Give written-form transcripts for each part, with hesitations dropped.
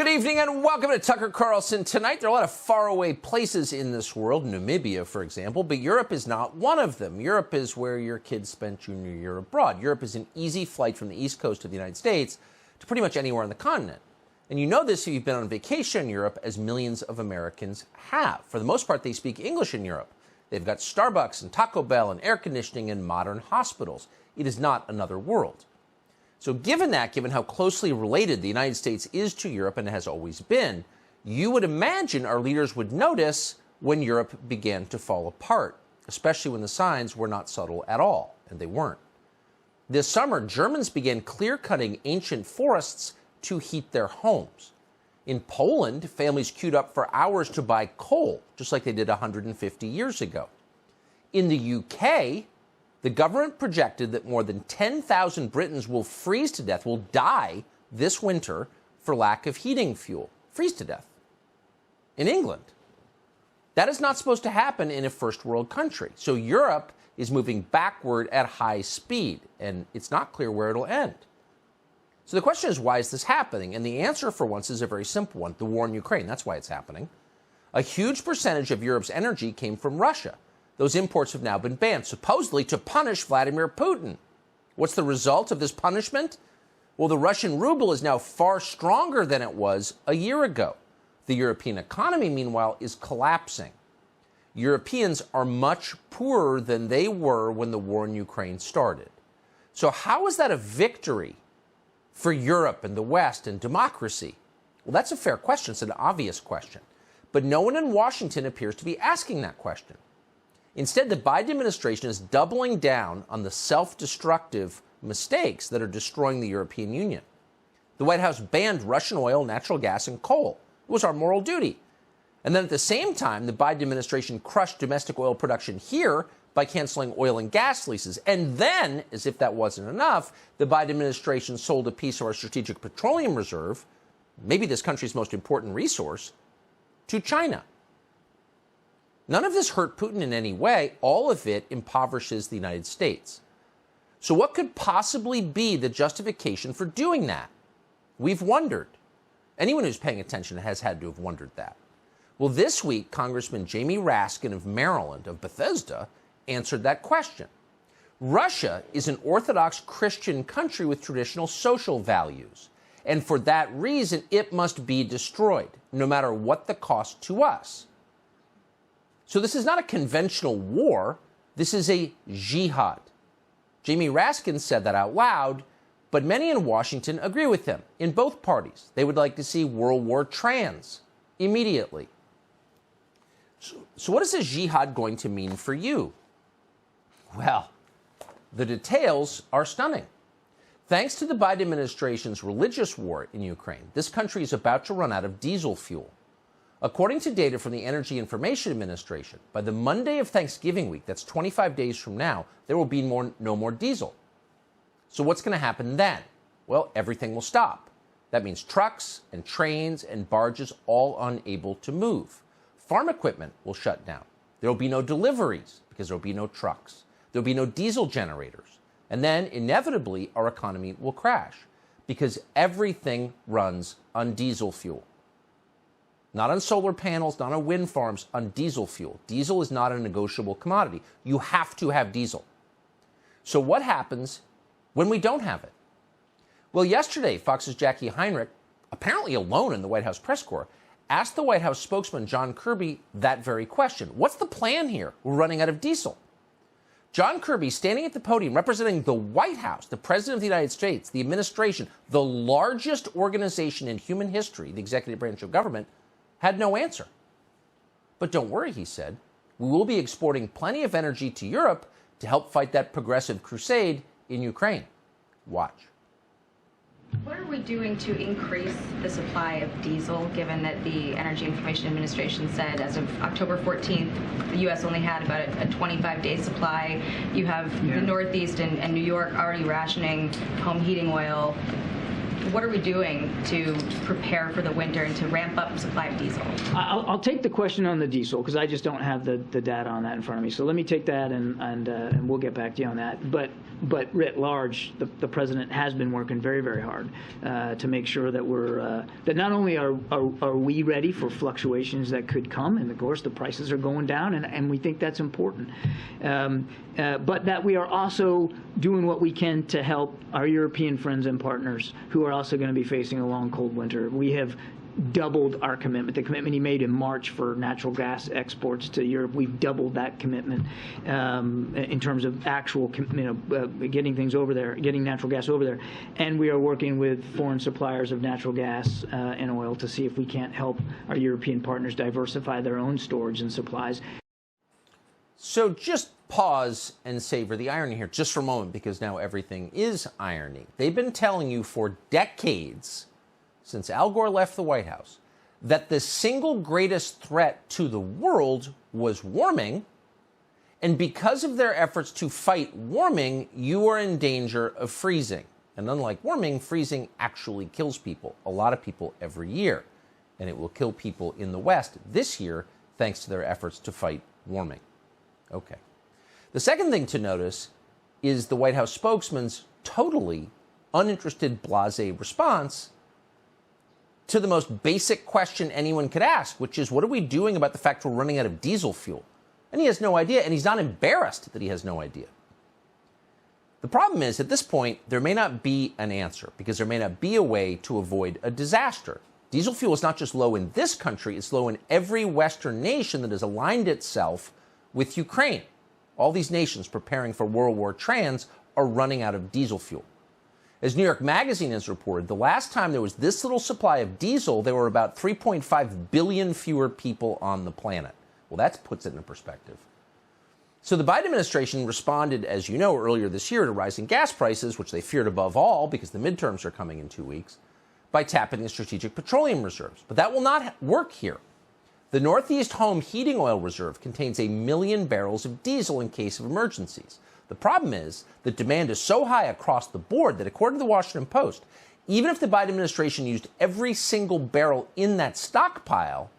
Good evening and welcome to Tucker Carlson. Tonight, there are a lot of faraway places in this world, Namibia, for example, but Europe is not one of them. Europe is where your kids spent junior year abroad. Europe is an easy flight from the East Coast of the United States to pretty much anywhere on the continent. And you know this if you've been on vacation in Europe, as millions of Americans have. For the most part, they speak English in Europe. They've got Starbucks and Taco Bell and air conditioning and modern hospitals. It is not another world. So given how closely related the United States is to Europe and has always been, you would imagine our leaders would notice when Europe began to fall apart, especially when the signs were not subtle at all, and they weren't. This summer, Germans began clear-cutting ancient forests to heat their homes. In Poland, families queued up for hours to buy coal, just like they did 150 years ago. In the UK, the government projected that more than 10,000 Britons will freeze to death, will die this winter for lack of heating fuel. Freeze to death. In England. That is not supposed to happen in a first world country. So Europe is moving backward at high speed, and it's not clear where it'll end. So the question is, why is this happening? And the answer, for once, is a very simple one. The war in Ukraine. That's why it's happening. A huge percentage of Europe's energy came from Russia. Those imports have now been banned, supposedly to punish Vladimir Putin. What's the result of this punishment? Well, the Russian ruble is now far stronger than it was a year ago. The European economy, meanwhile, is collapsing. Europeans are much poorer than they were when the war in Ukraine started. So how is that a victory for Europe and the West and democracy? Well, that's a fair question. It's an obvious question. But no one in Washington appears to be asking that question. Instead, the Biden administration is doubling down on the self-destructive mistakes that are destroying the European Union. The White House banned Russian oil, natural gas, and coal. It was our moral duty. And then at the same time, the Biden administration crushed domestic oil production here by canceling oil and gas leases. And then, as if that wasn't enough, the Biden administration sold a piece of our strategic petroleum reserve, maybe this country's most important resource, to China. None of this hurt Putin in any way. All of it impoverishes the United States. So what could possibly be the justification for doing that? We've wondered. Anyone who's paying attention has had to have wondered that. Well, this week, Congressman Jamie Raskin of Maryland, of Bethesda, answered that question. Russia is an Orthodox Christian country with traditional social values. And for that reason, it must be destroyed, no matter what the cost to us. So this is not a conventional war. This is a jihad. Jamie Raskin said that out loud, but many in Washington agree with him, in both parties. They would like to see World War trans immediately. So what is a jihad going to mean for you? Well, the details are stunning. Thanks to the Biden administration's religious war in Ukraine, this country is about to run out of diesel fuel. According to data from the Energy Information Administration, by the Monday of Thanksgiving week, that's 25 days from now, there will be no more diesel. So what's going to happen then? Well, everything will stop. That means trucks and trains and barges all unable to move. Farm equipment will shut down. There will be no deliveries because there will be no trucks. There will be no diesel generators. And then, inevitably, our economy will crash because everything runs on diesel fuel. Not on solar panels, not on wind farms, on diesel fuel. Diesel is not a negotiable commodity. You have to have diesel. So what happens when we don't have it? Well, yesterday, Fox's Jackie Heinrich, apparently alone in the White House press corps, asked the White House spokesman John Kirby that very question. What's the plan here? We're running out of diesel. John Kirby, standing at the podium representing the White House, the President of the United States, the administration, the largest organization in human history, the executive branch of government, had no answer. But don't worry, he said. We will be exporting plenty of energy to Europe to help fight that progressive crusade in Ukraine. Watch. What are we doing to increase the supply of diesel, given that the Energy Information Administration said as of October 14th, the U.S. only had about a 25-day supply? You have the Northeast and New York already rationing home heating oil. what are we doing to prepare for the winter and to ramp up supply of diesel? I'll take the question on the diesel because I just don't have the data on that in front of me. So let me take that and we'll get back to you on that. But writ large, the president has been working very, very hard to make sure that we're that not only are we ready for fluctuations that could come, and of course the prices are going down, and we think that's important, but that we are also doing what we can to help our European friends and partners who are also going to be facing a long, cold winter. We have doubled our commitment. The commitment he made in March for natural gas exports to Europe, we've doubled that commitment in terms of actual, getting things over there, getting natural gas over there. And we are working with foreign suppliers of natural gas and oil to see if we can't help our European partners diversify their own storage and supplies. So just pause and savor the irony here just for a moment, because now everything is irony. They've been telling you for decades, since Al Gore left the White House, that the single greatest threat to the world was warming, and because of their efforts to fight warming, you are in danger of freezing. And unlike warming, freezing actually kills people, a lot of people every year, and it will kill people in the West this year thanks to their efforts to fight warming. Okay. The second thing to notice is the White House spokesman's totally uninterested, blasé response to the most basic question anyone could ask, which is, what are we doing about the fact we're running out of diesel fuel? And he has no idea, and he's not embarrassed that he has no idea. The problem is, at this point, there may not be an answer, because there may not be a way to avoid a disaster. Diesel fuel is not just low in this country, it's low in every Western nation that has aligned itself with Ukraine. All these nations preparing for World War Trans are running out of diesel fuel. As New York Magazine has reported, the last time there was this little supply of diesel, there were about 3.5 billion fewer people on the planet. Well, that puts it in perspective. So the Biden administration responded, as you know, earlier this year to rising gas prices, which they feared above all because the midterms are coming in 2 weeks, by tapping the Strategic Petroleum Reserves. But that will not work here. The Northeast Home Heating Oil Reserve contains 1 million barrels of diesel in case of emergencies. The problem is that demand is so high across the board that, according to the Washington Post, even if the Biden administration used every single barrel in that stockpile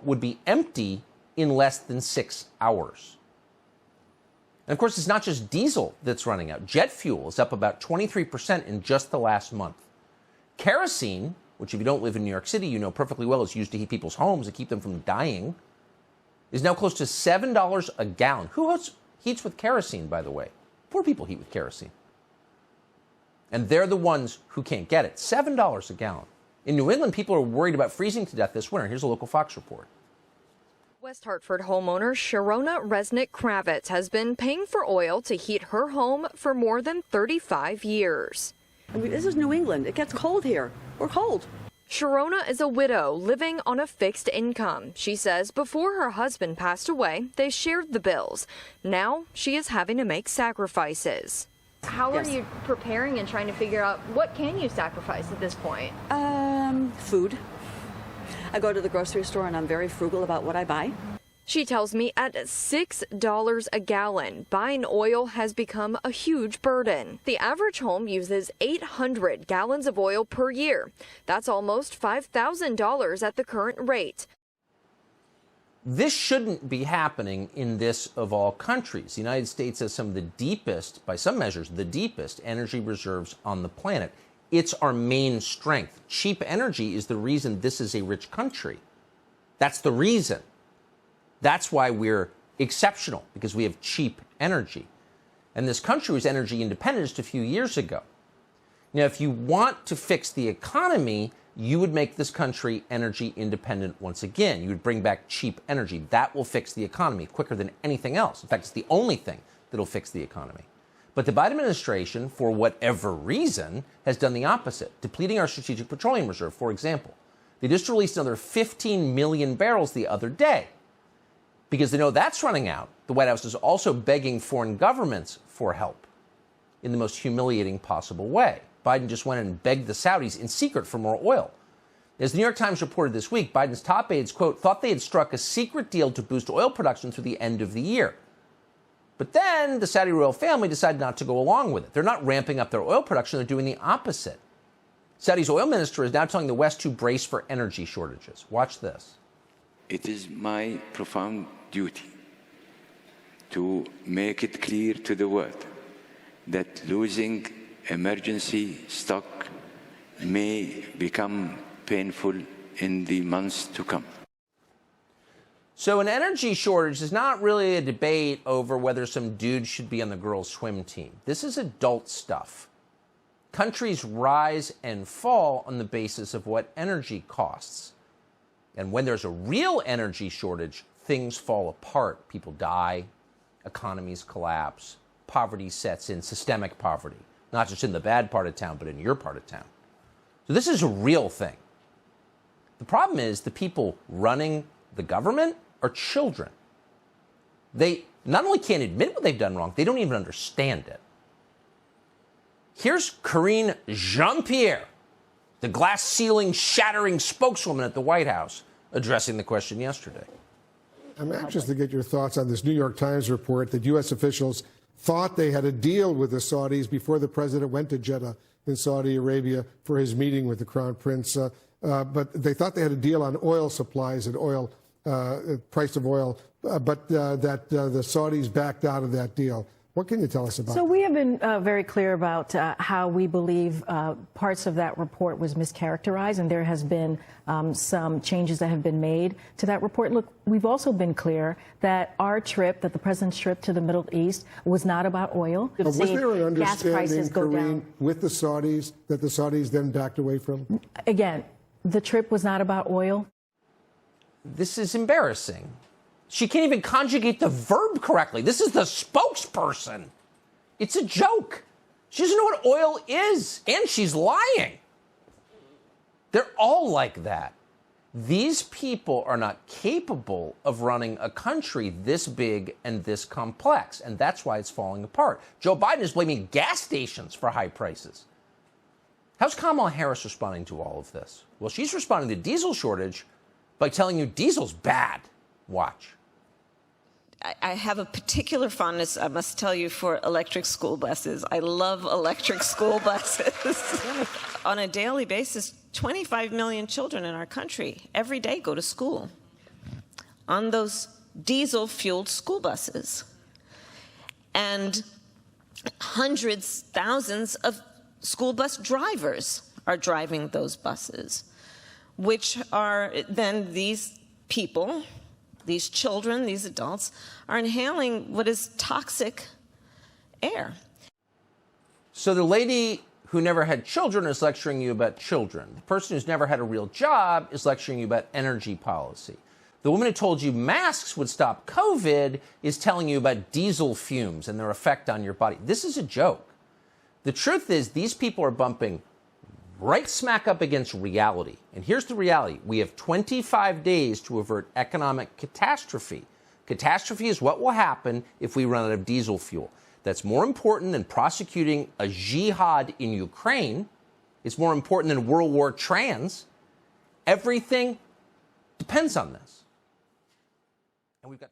would be empty in less than 6 hours. And of course, it's not just diesel that's running out. Jet fuel is up about 23% in just the last month. Kerosene, which if you don't live in New York City, you know perfectly well is used to heat people's homes and keep them from dying, is now close to $7 a gallon. Who heats with kerosene, by the way? Poor people heat with kerosene. And they're the ones who can't get it. $7 a gallon. In New England, people are worried about freezing to death this winter. Here's a local Fox report. West Hartford homeowner Sharona Resnick-Kravitz has been paying for oil to heat her home for more than 35 years. I mean, this is New England. It gets cold here. We're cold. Sharona is a widow living on a fixed income. She says before her husband passed away, they shared the bills. Now she is having to make sacrifices. How are you preparing and trying to figure out what can you sacrifice at this point? Food. I go to the grocery store and I'm very frugal about what I buy. She tells me at $6 a gallon, buying oil has become a huge burden. The average home uses 800 gallons of oil per year. That's almost $5,000 at the current rate. This shouldn't be happening in this of all countries. The United States has some of the deepest, by some measures, the deepest energy reserves on the planet. It's our main strength. Cheap energy is the reason this is a rich country. That's the reason. That's why we're exceptional, because we have cheap energy. And this country was energy independent just a few years ago. Now, if you want to fix the economy, you would make this country energy independent once again. You would bring back cheap energy. That will fix the economy quicker than anything else. In fact, it's the only thing that'll fix the economy. But the Biden administration, for whatever reason, has done the opposite, depleting our Strategic Petroleum Reserve, for example. They just released another 15 million barrels the other day. Because they know that's running out, the White House is also begging foreign governments for help in the most humiliating possible way. Biden just went and begged the Saudis in secret for more oil. As the New York Times reported this week, Biden's top aides, quote, thought they had struck a secret deal to boost oil production through the end of the year. But then the Saudi royal family decided not to go along with it. They're not ramping up their oil production, they're doing the opposite. Saudi's oil minister is now telling the West to brace for energy shortages. Watch this. It is my profound duty to make it clear to the world that losing emergency stock may become painful in the months to come. So an energy shortage is not really a debate over whether some dude should be on the girls' swim team. This is adult stuff. Countries rise and fall on the basis of what energy costs. And when there's a real energy shortage, things fall apart. People die, economies collapse, poverty sets in, systemic poverty, not just in the bad part of town, but in your part of town. So this is a real thing. The problem is the people running the government are children. They not only can't admit what they've done wrong, they don't even understand it. Here's Karine Jean-Pierre, the glass ceiling shattering spokeswoman at the White House, addressing the question yesterday. I'm anxious to get your thoughts on this New York Times report that U.S. officials thought they had a deal with the Saudis before the president went to Jeddah in Saudi Arabia for his meeting with the Crown Prince. But they thought they had a deal on oil supplies and oil, price of oil, but that the Saudis backed out of that deal. What can you tell us about that? So we have been very clear about how we believe parts of that report was mischaracterized, and there has been some changes that have been made to that report. Look, we've also been clear that our trip, that the president's trip to the Middle East, was not about oil. Was there an gas prices understanding, go Karine, down with the Saudis that the Saudis then backed away from? Again, the trip was not about oil. This is embarrassing. She can't even conjugate the verb correctly. This is the spokesperson. It's a joke. She doesn't know what oil is, and she's lying. They're all like that. These people are not capable of running a country this big and this complex, and that's why it's falling apart. Joe Biden is blaming gas stations for high prices. How's Kamala Harris responding to all of this? Well, she's responding to diesel shortage by telling you diesel's bad. Watch. I have a particular fondness, I must tell you, for electric school buses. I love electric school buses. On a daily basis, 25 million children in our country every day go to school on those diesel-fueled school buses. And hundreds, thousands of school bus drivers are driving those buses, which are then these people, these children, these adults, are inhaling what is toxic air. So the lady who never had children is lecturing you about children. The person who's never had a real job is lecturing you about energy policy. The woman who told you masks would stop COVID is telling you about diesel fumes and their effect on your body. This is a joke. The truth is these people are bumping right smack up against reality. And here's the reality. We have 25 days to avert economic catastrophe. Catastrophe is what will happen if we run out of diesel fuel. That's more important than prosecuting a jihad in Ukraine. It's more important than World War trans. Everything depends on this. And we've got